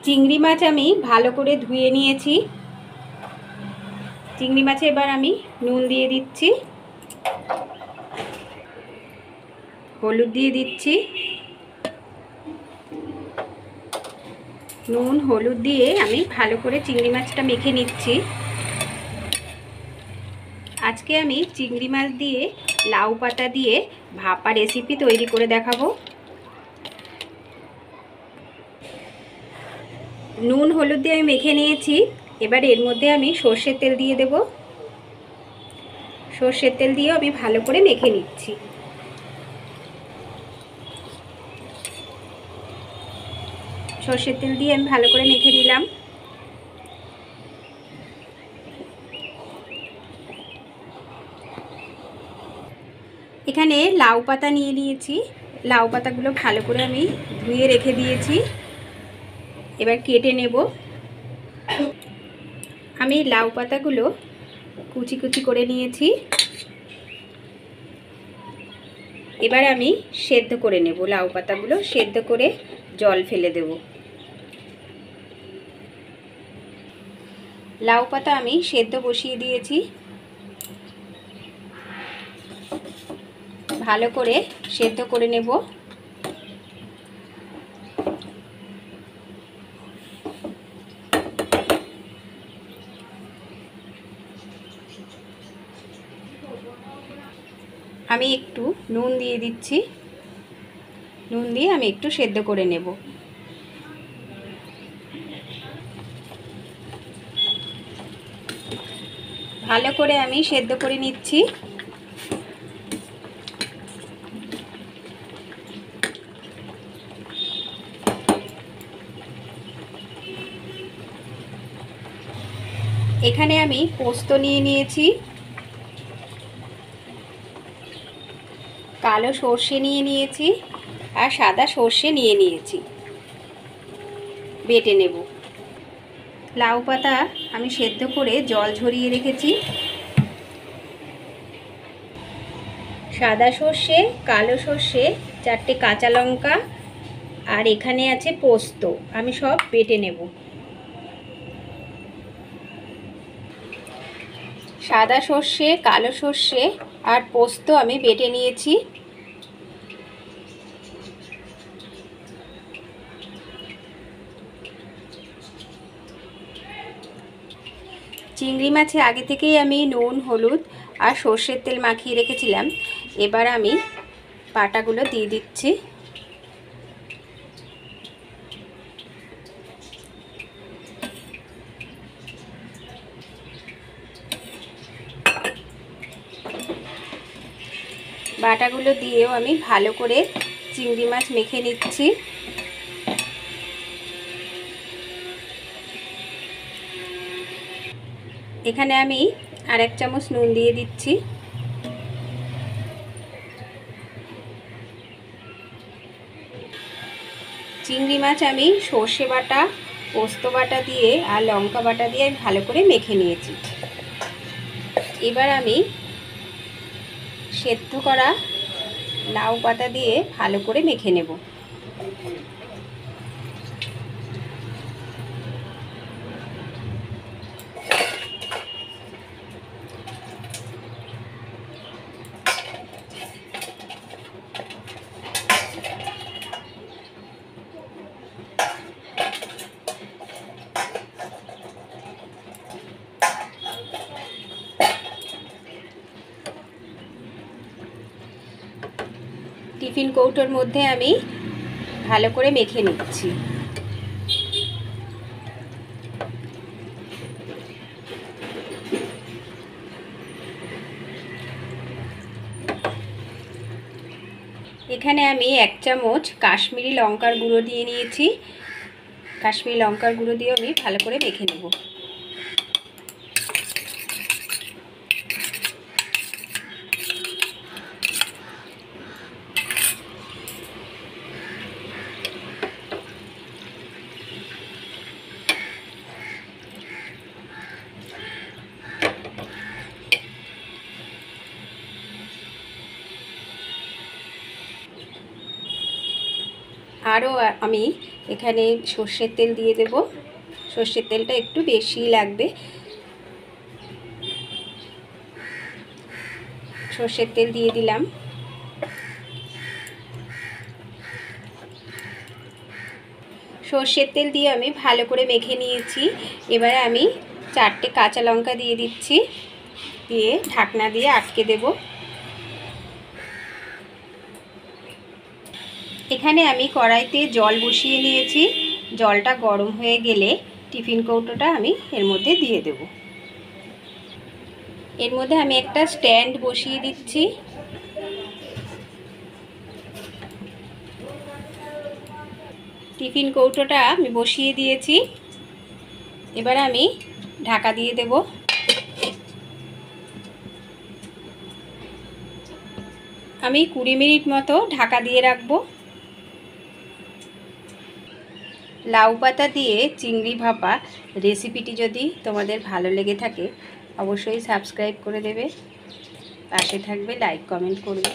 চিংড়ি মাছ আমি ভালো করে ধুয়ে নিয়েছি। চিংড়ি মাছে এবার আমি নুন দিয়ে দিচ্ছি, হলুদ দিয়ে দিচ্ছি। নুন হলুদ দিয়ে আমি ভালো করে চিংড়ি মাছটা মেখে নিচ্ছি। আজকে আমি চিংড়ি মাছ দিয়ে লাউ পাতা দিয়ে ভাপা রেসিপি তৈরি করে দেখাবো। নুন হলুদ দিয়ে আমি মেখে নিয়েছি। এবার এর মধ্যে আমি সর্ষের তেল দিয়ে দেব। সর্ষের তেল দিয়েও আমি ভালো করে মেখে নিচ্ছি। সর্ষের তেল দিয়ে আমি ভালো করে মেখে নিলাম। এখানে লাউ পাতা নিয়ে নিয়েছি। লাউ পাতাগুলো ভালো করে আমি ধুয়ে রেখে দিয়েছি। এবার কেটে নেব। আমি লাউ পাতাগুলো কুচি কুচি করে নিয়েছি। এবার আমি সেদ্ধ করে নেব। লাউ পাতাগুলো সেদ্ধ করে জল ফেলে দেব। লাউ পাতা আমি সেদ্ধ বসিয়ে দিয়েছি। ভালো করে সেদ্ধ করে নেব। আমি একটু নুন দিয়ে দিচ্ছি। নুন দিয়ে আমি একটু সেদ্ধ করে নেব। ভালো করে আমি সেদ্ধ করে নিচ্ছি। এখানে আমি পোস্ত নিয়ে নিয়েছি, কালো সর্ষে নিয়ে নিয়েছি আর সাদা সর্ষে নিয়ে নিয়েছি। বেটে নেব। লাউ পাতা আমি সেদ্ধ করে জল ঝরিয়ে রেখেছি। সাদা সর্ষে, কালো সর্ষে, 4টে কাঁচা লঙ্কা আর এখানে আছে পোস্ত। আমি সব বেটে নেব। সাদা সর্ষে, কালো সর্ষে আর পোস্ত আমি বেটে নিয়েছি। চিংড়ি মাছে আগে থেকেই আমি নুন হলুদ আর সর্ষের তেল মাখিয়ে রেখেছিলাম। এবার আমি বাটাগুলো দিয়ে দিচ্ছি। বাটাগুলো দিয়েও আমি ভালো করে চিংড়ি মাছ মেখে নিচ্ছি। এখানে আমি আর 1 চামচ নুন দিয়ে দিচ্ছি। চিংড়ি মাছ আমি সর্ষে বাটা, পোস্ত বাটা দিয়ে আর লঙ্কা বাটা দিয়ে ভালো করে মেখে নিয়েছি। এবার আমি সেদ্ধ করা লাউ পাতা দিয়ে ভালো করে মেখে নেব। টিফিন কৌটোর মধ্যে আমি ভালো করে মেখে নিচ্ছি। এখানে আমি 1 চামচ কাশ্মীরি লঙ্কার গুঁড়ো দিয়ে নিয়েছি। কাশ্মীরি লঙ্কার গুঁড়ো দিয়ে আমি ভালো করে মেখে নেব। আরও আমি এখানে সর্ষের তেল দিয়ে দেব। সর্ষের তেলটা একটু বেশি লাগবে। সর্ষের তেল দিয়ে দিলাম। সর্ষের তেল দিয়ে আমি ভালো করে মেখে নিয়েছি। এবারে আমি 4টে কাঁচা লঙ্কা দিয়ে দিচ্ছি, দিয়ে ঢাকনা দিয়ে আটকে দেব। এখানে আমি কড়াইতে জল বসিয়ে নিয়েছি। জলটা গরম হয়ে গেলে টিফিন কৌটোটা আমি এর মধ্যে দিয়ে দেব। এর মধ্যে আমি একটা স্ট্যান্ড বসিয়ে দিচ্ছি। টিফিন কৌটোটা আমি বসিয়ে দিয়েছি। এবার আমি ঢাকা দিয়ে দেব। আমি 20 মিনিট মতো ঢাকা দিয়ে রাখবো। লাউ পাতা দিয়ে চিংড়ি ভাপা রেসিপিটি যদি তোমাদের ভালো লেগে থাকে অবশ্যই সাবস্ক্রাইব করে দেবে, পাশে থাকবে, লাইক কমেন্ট করবে।